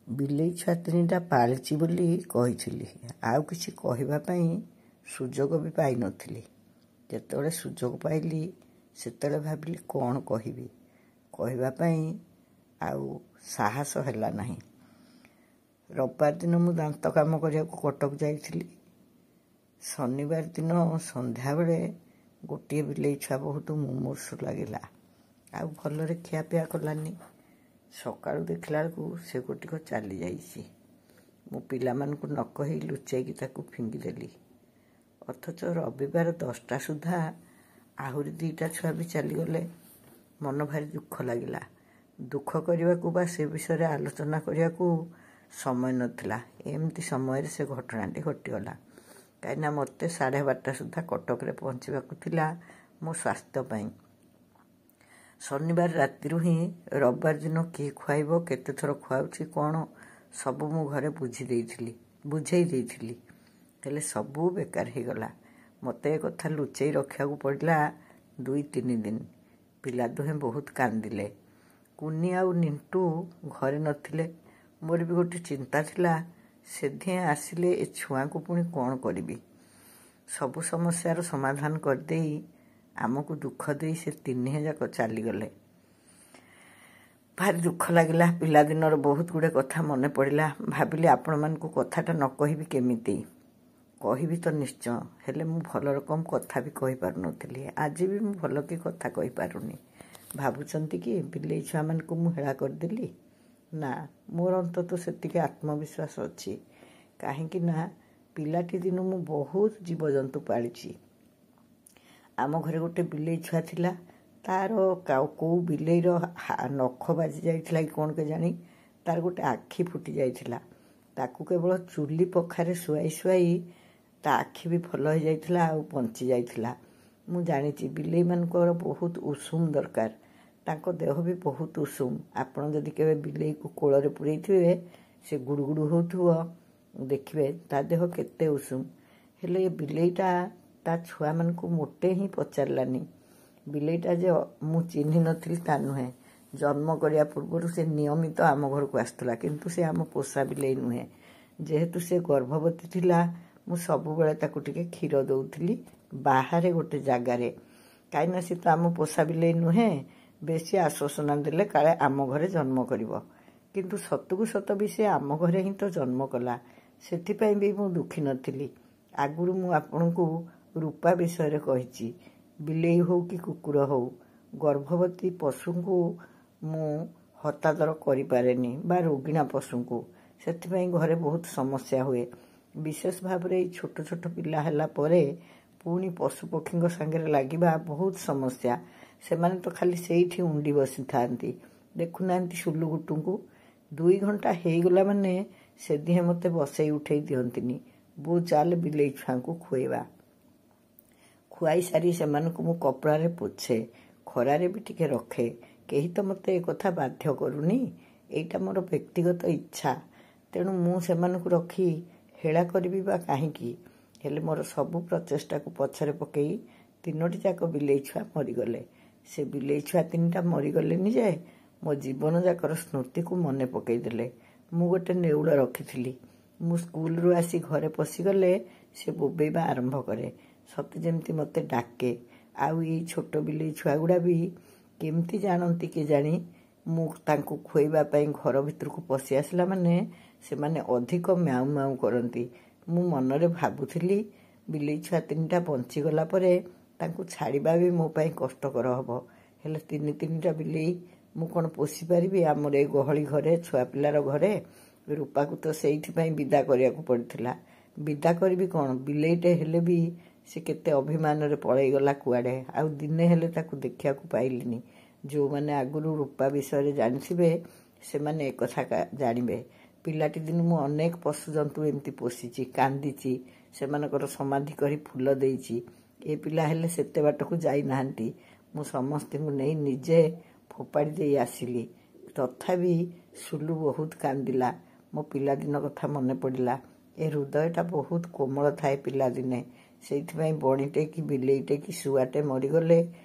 ବିଲେଇ ଛୁଆ ତିନିଟା ପାଳିଛି ବୋଲି କହିଥିଲି। ଆଉ କିଛି କହିବା ପାଇଁ ସୁଯୋଗ ବି ପାଇନଥିଲି। ଯେତେବେଳେ ସୁଯୋଗ ପାଇଲି ସେତେବେଳେ ଭାବିଲି କ'ଣ କହିବି, କହିବା ପାଇଁ ଆଉ ସାହସ ହେଲା ନାହିଁ। ରବିବାର ଦିନ ମୁଁ ଦାନ୍ତ କାମ କରିବାକୁ କଟକ ଯାଇଥିଲି। ଶନିବାର ଦିନ ସନ୍ଧ୍ୟାବେଳେ ଗୋଟିଏ ବିଲେଇ ଛୁଆ ବହୁତ ମୁମୂର୍ଷୁ ଲାଗିଲା, ଆଉ ଭଲରେ ଖିଆପିଆ କଲାନି। ସକାଳୁ ଦେଖିଲା ବେଳକୁ ସେ ଗୋଟିକ ଚାଲିଯାଇଛି। ମୁଁ ପିଲାମାନଙ୍କୁ ନ କହି ଲୁଚେଇକି ତାକୁ ଫିଙ୍ଗିଦେଲି। ଅଥଚ ରବିବାର 10ଟା ସୁଦ୍ଧା ଆହୁରି 2ଟା ଛୁଆ ବି ଚାଲିଗଲେ। ମନ ଭାରି ଦୁଃଖ ଲାଗିଲା। ଦୁଃଖ କରିବାକୁ ବା ସେ ବିଷୟରେ ଆଲୋଚନା କରିବାକୁ ସମୟ ନଥିଲା। ଏମିତି ସମୟରେ ସେ ଘଟଣାଟି ଘଟିଗଲା। କାହିଁକିନା ମୋତେ 12:30 ସୁଦ୍ଧା କଟକରେ ପହଞ୍ଚିବାକୁ ଥିଲା ମୋ ସ୍ୱାସ୍ଥ୍ୟ ପାଇଁ। ଶନିବାର ରାତିରୁ ହିଁ ରବିବାର ଦିନ କିଏ ଖୁଆଇବ, କେତେଥର ଖୁଆଉଛି କ'ଣ ସବୁ ମୁଁ ଘରେ ବୁଝେଇ ଦେଇଥିଲି। ହେଲେ ସବୁ ବେକାର ହେଇଗଲା। ମୋତେ ଏ କଥା ଲୁଚେଇ ରଖିବାକୁ ପଡ଼ିଲା 2-3 ଦିନ। ପିଲା ଦୁହେଁ ବହୁତ କାନ୍ଦିଲେ। କୁନି ଆଉ ନିଣ୍ଟୁ ଘରେ ନଥିଲେ। ମୋର ବି ଗୋଟେ ଚିନ୍ତା ଥିଲା, ସେଦିହେଁ ଆସିଲେ ଏ ଛୁଆଙ୍କୁ ପୁଣି କ'ଣ କରିବି। ସବୁ ସମସ୍ୟାର ସମାଧାନ କରିଦେଇ ଆମକୁ ଦୁଃଖ ଦେଇ ସେ 3 ଯାକ ଚାଲିଗଲେ। ଭାରି ଦୁଃଖ ଲାଗିଲା। ପିଲାଦିନର ବହୁତ ଗୁଡ଼ିଏ କଥା ମନେ ପଡ଼ିଲା। ଭାବିଲି ଆପଣମାନଙ୍କୁ କଥାଟା ନ କହିବି କେମିତି। କହିବି ତ ନିଶ୍ଚୟ, ହେଲେ ମୁଁ ଭଲ ରକମ କଥା ବି କହିପାରୁନଥିଲି। ଆଜି ବି ମୁଁ ଭଲ କି କଥା କହିପାରୁନି। ଭାବୁଛନ୍ତି କି ବିଲେଇ ଛୁଆମାନଙ୍କୁ ମୁଁ ହେଳା କରିଦେଲି? ନା, ମୋର ଅନ୍ତତଃ ସେତିକି ଆତ୍ମବିଶ୍ୱାସ ଅଛି। କାହିଁକି ନା ପିଲାଟି ଦିନୁ ମୁଁ ବହୁତ ଜୀବଜନ୍ତୁ ପାଳିଛି। ଆମ ଘରେ ଗୋଟେ ବିଲେଇ ଛୁଆ ଥିଲା। ତାର କେଉଁ ବିଲେଇର ନଖ ବାଜି ଯାଇଥିଲା କି କ'ଣ କେଜାଣି, ତାର ଗୋଟେ ଆଖି ଫୁଟି ଯାଇଥିଲା। ତାକୁ କେବଳ ଚୁଲି ପଖାରେ ଶୁଆଇ ତା ଆଖି ବି ଭଲ ହେଇଯାଇଥିଲା ଆଉ ବଞ୍ଚି ଯାଇଥିଲା। ମୁଁ ଜାଣିଛି ବିଲେଇମାନଙ୍କର ବହୁତ ଉଷୁମ ଦରକାର। ତାଙ୍କ ଦେହ ବି ବହୁତ ଉଷୁମ। ଆପଣ ଯଦି କେବେ ବିଲେଇକୁ କୋଳରେ ପୁରେଇଥିବେ, ସେ ଗୁଡ଼ୁଗୁଡ଼ୁ ହେଉଥିବ, ଦେଖିବେ ତା ଦେହ କେତେ ଉଷୁମ। ହେଲେ ଏ ବିଲେଇଟା ତା ଛୁଆମାନଙ୍କୁ ମୋଟେ ହିଁ ପଚାରିଲାନି। ବିଲେଇଟା ଯେ ମୁଁ ଚିହ୍ନି ନଥିଲି ତା ନୁହେଁ। ଜନ୍ମ କରିବା ପୂର୍ବରୁ ସେ ନିୟମିତ ଆମ ଘରକୁ ଆସୁଥିଲା, କିନ୍ତୁ ସେ ଆମ ପୋଷା ବିଲେଇ ନୁହେଁ। ଯେହେତୁ ସେ ଗର୍ଭବତୀ ଥିଲା, ମୁଁ ସବୁବେଳେ ତାକୁ ଟିକେ କ୍ଷୀର ଦେଉଥିଲି ବାହାରେ ଗୋଟେ ଜାଗାରେ। କାହିଁକିନା ସେ ତ ଆମ ପୋଷା ବିଲେଇ ନୁହେଁ। ବେଶୀ ଆଶ୍ୱାସନା ଦେଲେ କାଳେ ଆମ ଘରେ ଜନ୍ମ କରିବ। କିନ୍ତୁ ସତକୁ ସତ ବି ସେ ଆମ ଘରେ ହିଁ ତ ଜନ୍ମ କଲା। ସେଥିପାଇଁ ବି ମୁଁ ଦୁଃଖୀ ନଥିଲି। ଆଗରୁ ମୁଁ ଆପଣଙ୍କୁ ରୂପା ବିଷୟରେ କହିଛି। ବିଲେଇ ହେଉ କି କୁକୁର ହେଉ, ଗର୍ଭବତୀ ପଶୁଙ୍କୁ ମୁଁ ହତାଦର କରିପାରେନି ବା ରୋଗିଣା ପଶୁଙ୍କୁ। ସେଥିପାଇଁ ଘରେ ବହୁତ ସମସ୍ୟା ହୁଏ। ବିଶେଷ ଭାବରେ ଏଇ ଛୋଟ ଛୋଟ ପିଲା ହେଲା ପରେ ପୁଣି ପଶୁପକ୍ଷୀଙ୍କ ସାଙ୍ଗରେ ଲାଗିବା ବହୁତ ସମସ୍ୟା। ସେମାନେ ତ ଖାଲି ସେଇଠି ଉଣ୍ଡି ବସିଥାନ୍ତି। ଦେଖୁନାହାନ୍ତି ସୁଲୁଗୁଟୁଙ୍କୁ, 2 ଘଣ୍ଟା ହେଇଗଲା ମାନେ ସେଦିହେଁ ମୋତେ ବସେଇ ଉଠେଇ ଦିଅନ୍ତିନି। ବୋଉ ଚାଲ ବିଲେଇ ଛୁଆଙ୍କୁ ଖୁଆଇବା। ଖୁଆଇ ସାରି ସେମାନଙ୍କୁ ମୁଁ କପଡ଼ାରେ ପୋଛେ, ଖରାରେ ବି ଟିକେ ରଖେ। କେହି ତ ମୋତେ ଏ କଥା ବାଧ୍ୟ କରୁନି। ଏଇଟା ମୋର ବ୍ୟକ୍ତିଗତ ଇଚ୍ଛା। ତେଣୁ ମୁଁ ସେମାନଙ୍କୁ ରଖି ହେଳା କରିବି ବା କାହିଁକି? ହେଲେ ମୋର ସବୁ ପ୍ରଚେଷ୍ଟାକୁ ପଛରେ ପକେଇ 3ଟି ଯାକ ବିଲେଇ ଛୁଆ ମରିଗଲେ। ସେ ବିଲେଇ ଛୁଆ 3ଟା ମରିଗଲେନି ଯେ ମୋ ଜୀବନ ଯାକର ସ୍ମୃତିକୁ ମନେ ପକେଇ ଦେଲେ। ମୁଁ ଗୋଟେ ନେଉଳ ରଖିଥିଲି। ମୁଁ ସ୍କୁଲରୁ ଆସି ଘରେ ପଶିଗଲେ ସେ ବୋବେଇବା ଆରମ୍ଭ କରେ, ସତେ ଯେମିତି ମୋତେ ଡାକେ। ଆଉ ଏଇ ଛୋଟ ବିଲେଇ ଛୁଆଗୁଡ଼ା ବି କେମିତି ଜାଣନ୍ତି କେଜାଣି, ମୁଁ ତାଙ୍କୁ ଖୁଆଇବା ପାଇଁ ଘର ଭିତରକୁ ପଶି ଆସିଲା ମାନେ ସେମାନେ ଅଧିକ ମ୍ୟାଉ ମ୍ୟାଉ କରନ୍ତି। ମୁଁ ମନରେ ଭାବୁଥିଲି ବିଲେଇ ଛୁଆ 3ଟା ବଞ୍ଚିଗଲା ପରେ ତାଙ୍କୁ ଛାଡ଼ିବା ବି ମୋ ପାଇଁ କଷ୍ଟକର ହେବ। ହେଲେ 3ଟା ବିଲେଇ ମୁଁ କ'ଣ ପୋଷିପାରିବି ଆମର ଏ ଗହଳି ଘରେ, ଛୁଆ ପିଲାର ଘରେ? ରୂପାକୁ ତ ସେଇଥିପାଇଁ ବିଦା କରିବାକୁ ପଡ଼ିଥିଲା। ବିଦା କରିବି କ'ଣ, ବିଲେଇଟେ ହେଲେ ବି ସେ କେତେ ଅଭିମାନରେ ପଳେଇଗଲା କୁଆଡ଼େ। ଆଉ ଦିନେ ହେଲେ ତାକୁ ଦେଖିବାକୁ ପାଇଲିନି। ଯେଉଁମାନେ ଆଗରୁ ରୂପା ବିଷୟରେ ଜାଣିଥିବେ ସେମାନେ ଏକଥା ଜାଣିବେ। ପିଲାଟି ଦିନୁ ମୁଁ ଅନେକ ପଶୁଜନ୍ତୁ ଏମିତି ପୋଷିଛି, କାନ୍ଦିଛି, ସେମାନଙ୍କର ସମାଧି କରି ଫୁଲ ଦେଇଛି। ଏ ପିଲା ହେଲେ ସେତେ ବାଟକୁ ଯାଇନାହାନ୍ତି। ମୁଁ ସମସ୍ତଙ୍କୁ ନେଇ ନିଜେ ଫୋପାଡ଼ି ଦେଇ ଆସିଲି। ତଥାପି ସୁଲୁ ବହୁତ କାନ୍ଦିଲା। ମୋ ପିଲାଦିନ କଥା ମନେ ପଡ଼ିଲା। ଏ ହୃଦୟଟା ବହୁତ କୋମଳ ଥାଏ ପିଲାଦିନେ। ସେଇଥିପାଇଁ ବଣିଟେ କି ବିଲେଇଟେ କି ଶୁଆଟେ ମରିଗଲେ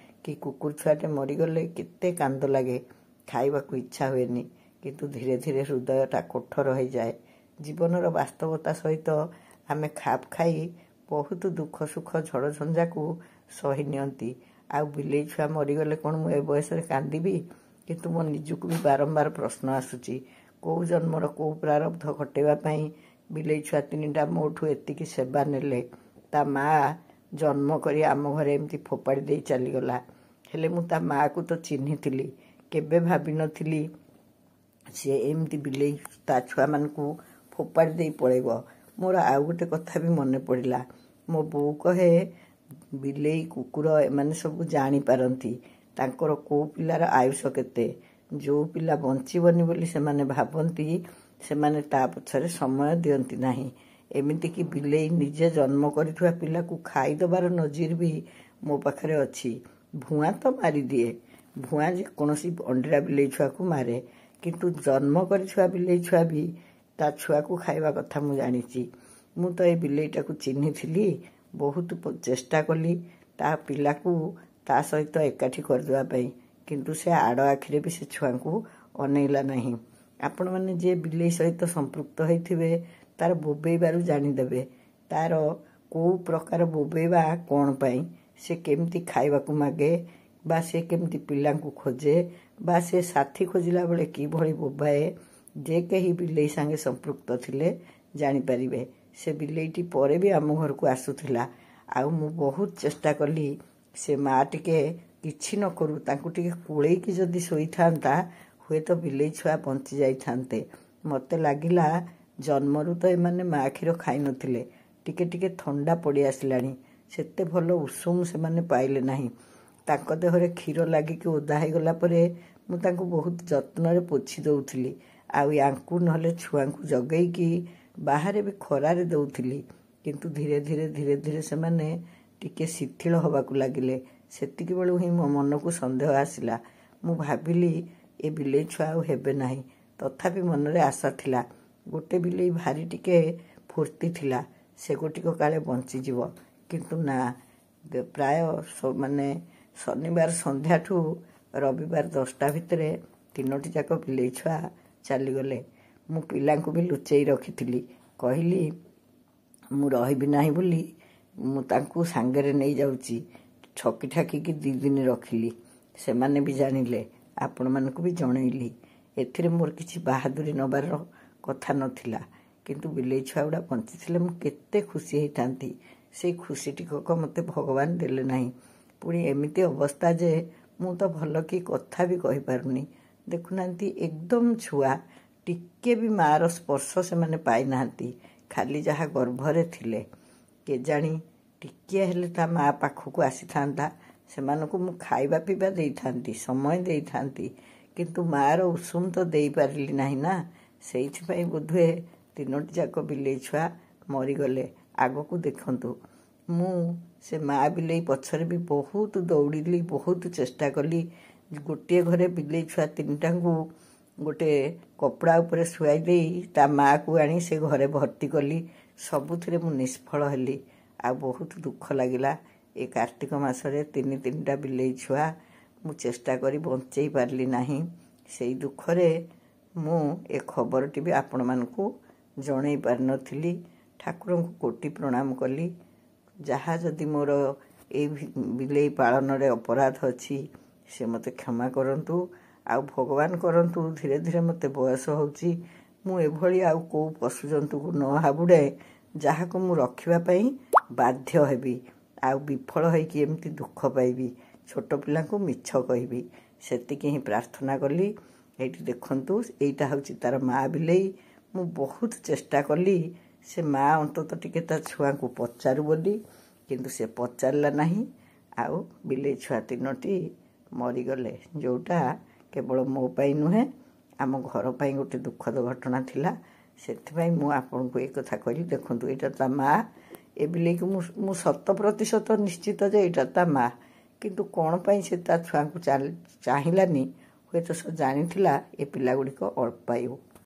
କି କୁକୁର ଛୁଆଟେ ମରିଗଲେ କେତେ କାନ୍ଦ ଲାଗେ। ଖାଇବାକୁ ଇଚ୍ଛା ହୁଏନି। କିନ୍ତୁ ଧୀରେ ଧୀରେ ହୃଦୟଟା କୋଠର ହୋଇଯାଏ। ଜୀବନର ବାସ୍ତବତା ସହିତ ଆମେ ଖାପ ଖାଇ ବହୁତ ଦୁଃଖ ସୁଖ ଝଡ଼ଝଞ୍ଜାକୁ ସହି ନିଅନ୍ତି। ଆଉ ବିଲେଇ ଛୁଆ ମରିଗଲେ କ'ଣ ମୁଁ ଏ ବୟସରେ କାନ୍ଦିବି? କିନ୍ତୁ ମୋ ନିଜକୁ ବି ବାରମ୍ବାର ପ୍ରଶ୍ନ ଆସୁଛି, କେଉଁ ଜନ୍ମର କେଉଁ ପ୍ରାରବ୍ଧ ଘଟେଇବା ପାଇଁ ବିଲେଇ ଛୁଆ ତିନିଟା ମୋଠୁ ଏତିକି ସେବା ନେଲେ। ତା ମାଆ ଜନ୍ମ କରି ଆମ ଘରେ ଏମିତି ଫୋପାଡ଼ି ଦେଇ ଚାଲିଗଲା। ହେଲେ ମୁଁ ତା ମାଆକୁ ତ ଚିହ୍ନିଥିଲି। କେବେ ଭାବିନଥିଲି ସିଏ ଏମିତି ବିଲେଇ ତା ଛୁଆମାନଙ୍କୁ ଫୋପାଡ଼ି ଦେଇ ପଳେଇବ। ମୋର ଆଉ ଗୋଟେ କଥା ବି ମନେ ପଡ଼ିଲା। ମୋ ବୋଉ କହେ ବିଲେଇ କୁକୁର ଏମାନେ ସବୁ ଜାଣିପାରନ୍ତି ତାଙ୍କର କେଉଁ ପିଲାର ଆୟୁଷ କେତେ। ଯେଉଁ ପିଲା ବଞ୍ଚିବନି ବୋଲି ସେମାନେ ଭାବନ୍ତି ସେମାନେ ତା ପଛରେ ସମୟ ଦିଅନ୍ତି ନାହିଁ। ଏମିତିକି ବିଲେଇ ନିଜେ ଜନ୍ମ କରିଥିବା ପିଲାକୁ ଖାଇଦେବାର ନଜିର ବି ମୋ ପାଖରେ ଅଛି। ଭୁଆଁ ତ ମାରିଦିଏ, ଭୁଆଁ ଯେକୌଣସି ଅଣ୍ଡିରା ବିଲେଇ ଛୁଆକୁ ମାରେ, କିନ୍ତୁ ଜନ୍ମ କରିଥିବା ବିଲେଇ ଛୁଆ ବି ତା ଛୁଆକୁ ଖାଇବା କଥା ମୁଁ ଜାଣିଛି। ମୁଁ ତ ଏ ବିଲେଇଟାକୁ ଚିହ୍ନିଥିଲି, ବହୁତ ଚେଷ୍ଟା କଲି ତା ପିଲାକୁ ତା ସହିତ ଏକାଠି କରିଦେବା ପାଇଁ, କିନ୍ତୁ ସେ ଆଡ଼ ଆଖିରେ ବି ସେ ଛୁଆଙ୍କୁ ଅନେଇଲା ନାହିଁ। ଆପଣମାନେ ଯିଏ ବିଲେଇ ସହିତ ସମ୍ପୃକ୍ତ ହୋଇଥିବେ ତାର ବୋବେଇବାରୁ ଜାଣିଦେବେ ତାର କେଉଁ ପ୍ରକାର ବୋବେଇବା କ'ଣ ପାଇଁ, ସେ କେମିତି ଖାଇବାକୁ ମାଗେ, ବା ସେ କେମିତି ପିଲାଙ୍କୁ ଖୋଜେ, ବା ସେ ସାଥୀ ଖୋଜିଲା ବେଳେ କିଭଳି ବୋବାଏ। ଯେ କେହି ବିଲେଇ ସାଙ୍ଗେ ସମ୍ପୃକ୍ତ ଥିଲେ ଜାଣିପାରିବେ। ସେ ବିଲେଇଟି ପରେ ବି ଆମ ଘରକୁ ଆସୁଥିଲା। ଆଉ ମୁଁ ବହୁତ ଚେଷ୍ଟା କଲି ସେ ମା ଟିକେ କିଛି ନ କରୁ ତାଙ୍କୁ ଟିକେ କୋଳେଇକି ଯଦି ଶୋଇଥାନ୍ତା ହୁଏତ ବିଲେଇ ଛୁଆ ବଞ୍ଚି ଯାଇଥାନ୍ତେ। ମୋତେ ଲାଗିଲା ଜନ୍ମରୁ ତ ଏମାନେ ମା କ୍ଷୀର ଖାଇନଥିଲେ, ଟିକେ ଟିକେ ଥଣ୍ଡା ପଡ଼ି ଆସିଲାଣି, ସେତେ ଭଲ ଉଷୁମ ସେମାନେ ପାଇଲେ ନାହିଁ। ତାଙ୍କ ଦେହରେ କ୍ଷୀର ଲାଗିକି ଓଦା ହେଇଗଲା ପରେ ମୁଁ ତାଙ୍କୁ ବହୁତ ଯତ୍ନରେ ପୋଛି ଦେଉଥିଲି। ଆଉ ୟାଙ୍କୁ ନହେଲେ ଛୁଆଙ୍କୁ ଜଗେଇକି ବାହାରେ ବି ଖରାରେ ଦେଉଥିଲି। କିନ୍ତୁ ଧୀରେ ଧୀରେ ଧୀରେ ଧୀରେ ସେମାନେ ଟିକେ ଶିଥିଳ ହେବାକୁ ଲାଗିଲେ। ସେତିକି ବେଳୁ ହିଁ ମୋ ମନକୁ ସନ୍ଦେହ ଆସିଲା। ମୁଁ ଭାବିଲି ଏ ବିଲେଇ ଛୁଆ ଆଉ ହେବେ ନାହିଁ। ତଥାପି ମନରେ ଆଶା ଥିଲା। ଗୋଟେ ବିଲେଇ ଭାରି ଟିକେ ଫୁର୍ତ୍ତି ଥିଲା, ସେ ଗୋଟିକ କାଳେ ବଞ୍ଚିଯିବ। କିନ୍ତୁ ନା, ପ୍ରାୟ ଶନିବାର ସନ୍ଧ୍ୟାଠୁ ରବିବାର 10ଟା ଭିତରେ 3ଟି ଯାକ ବିଲେଇ ଛୁଆ ଚାଲିଗଲେ। ମୁଁ ପିଲାଙ୍କୁ ବି ଲୁଚେଇ ରଖିଥିଲି। କହିଲି ମୁଁ ରହିବି ନାହିଁ ବୋଲି ମୁଁ ତାଙ୍କୁ ସାଙ୍ଗରେ ନେଇଯାଉଛି। ଠକି ଠାକିକି 2 ଦିନ ରଖିଲି। ସେମାନେ ବି ଜାଣିଲେ, ଆପଣମାନଙ୍କୁ ବି ଜଣେଇଲି। ଏଥିରେ ମୋର କିଛି ବାହାଦୁରୀ ନେବାର କଥା ନଥିଲା, କିନ୍ତୁ ବିଲେଇ ଛୁଆ ଗୁଡ଼ା ବଞ୍ଚିଥିଲେ ମୁଁ କେତେ ଖୁସି ହେଇଥାନ୍ତି। ସେଇ ଖୁସି ଟିକକ ମୋତେ ଭଗବାନ ଦେଲେ ନାହିଁ। ପୁଣି ଏମିତି ଅବସ୍ଥା ଯେ ମୁଁ ତ ଭଲ କି କଥା ବି କହିପାରୁନି। ଦେଖୁନାହାନ୍ତି, ଏକଦମ ଛୁଆ, ଟିକେ ବି ମାଆର ସ୍ପର୍ଶ ସେମାନେ ପାଇନାହାନ୍ତି, ଖାଲି ଯାହା ଗର୍ଭରେ ଥିଲେ। କେଜାଣି ଟିକିଏ ହେଲେ ତା ମା ପାଖକୁ ଆସିଥାନ୍ତା, ସେମାନଙ୍କୁ ମୁଁ ଖାଇବା ପିଇବା ଦେଇଥାନ୍ତି, ସମୟ ଦେଇଥାନ୍ତି, କିନ୍ତୁ ମାଆର ଉଷୁମ ତ ଦେଇପାରିଲି ନାହିଁ ନା। ସେଇଥିପାଇଁ ବୋଧହୁଏ 3ଟି ଯାକ ବିଲେଇ ଛୁଆ ମରିଗଲେ। ଆଗକୁ ଦେଖନ୍ତୁ, ମୁଁ ସେ ମା ବିଲେଇ ପଛରେ ବି ବହୁତ ଦୌଡ଼ିଲି, ବହୁତ ଚେଷ୍ଟା କଲି। ଗୋଟିଏ ଘରେ ବିଲେଇ ଛୁଆ 3ଟାଙ୍କୁ ଗୋଟେ କପଡ଼ା ଉପରେ ଶୁଆଇ ଦେଇ ତା ମାଆକୁ ଆଣି ସେ ଘରେ ଭର୍ତ୍ତି କଲି। ସବୁଥିରେ ମୁଁ ନିଷ୍ଫଳ ହେଲି। ଆଉ ବହୁତ ଦୁଃଖ ଲାଗିଲା। ଏ କାର୍ତ୍ତିକ ମାସରେ 3ଟା ବିଲେଇ ଛୁଆ ମୁଁ ଚେଷ୍ଟା କରି ବଞ୍ଚେଇ ପାରିଲି ନାହିଁ। ସେଇ ଦୁଃଖରେ ମୁଁ ଏ ଖବରଟି ବି ଆପଣମାନଙ୍କୁ ଜଣେଇ ପାରିନଥିଲି। ଠାକୁରଙ୍କୁ କୋଟି ପ୍ରଣାମ କଲି। ଯାହା ଯଦି ମୋର ଏଇ ବିଲେଇ ପାଳନରେ ଅପରାଧ ଅଛି ସେ ମୋତେ କ୍ଷମା କରନ୍ତୁ। ଆଉ ଭଗବାନ କରନ୍ତୁ ଧୀରେ ଧୀରେ ମୋତେ ବୟସ ହେଉଛି, ମୁଁ ଏଭଳି ଆଉ କେଉଁ ପଶୁଜନ୍ତୁକୁ ନ ହାବୁଡ଼େ ଯାହାକୁ ମୁଁ ରଖିବା ପାଇଁ ବାଧ୍ୟ ହେବି, ଆଉ ବିଫଳ ହେଇକି ଏମିତି ଦୁଃଖ ପାଇବି, ଛୋଟ ପିଲାଙ୍କୁ ମିଛ କହିବି। ସେତିକି ହିଁ ପ୍ରାର୍ଥନା କଲି। ଏଇଠି ଦେଖନ୍ତୁ, ଏଇଟା ହେଉଛି ତାର ମା ବିଲେଇ। ମୁଁ ବହୁତ ଚେଷ୍ଟା କଲି ସେ ମା ଅନ୍ତତଃ ଟିକେ ତା ଛୁଆଙ୍କୁ ପଚାରୁ ବୋଲି, କିନ୍ତୁ ସେ ପଚାରିଲା ନାହିଁ। ଆଉ ବିଲେଇ ଛୁଆ 3ଟି ମରିଗଲେ, ଯେଉଁଟା କେବଳ ମୋ ପାଇଁ ନୁହେଁ, ଆମ ଘର ପାଇଁ ଗୋଟେ ଦୁଃଖଦ ଘଟଣା ଥିଲା। ସେଥିପାଇଁ ମୁଁ ଆପଣଙ୍କୁ ଏ କଥା କହିଲି। ଦେଖନ୍ତୁ, ଏଇଟା ତା ମା। ଏ ବିଲେଇକୁ ମୁଁ 100% ନିଶ୍ଚିତ ଯେ ଏଇଟା ତା ମା, କିନ୍ତୁ କ'ଣ ପାଇଁ ସେ ତା ଛୁଆଙ୍କୁ ଚାହିଁଲାନି? ହୁଏତ ସେ ଜାଣିଥିଲା ଏ ପିଲାଗୁଡ଼ିକ ଅଳ୍ପାୟୁ।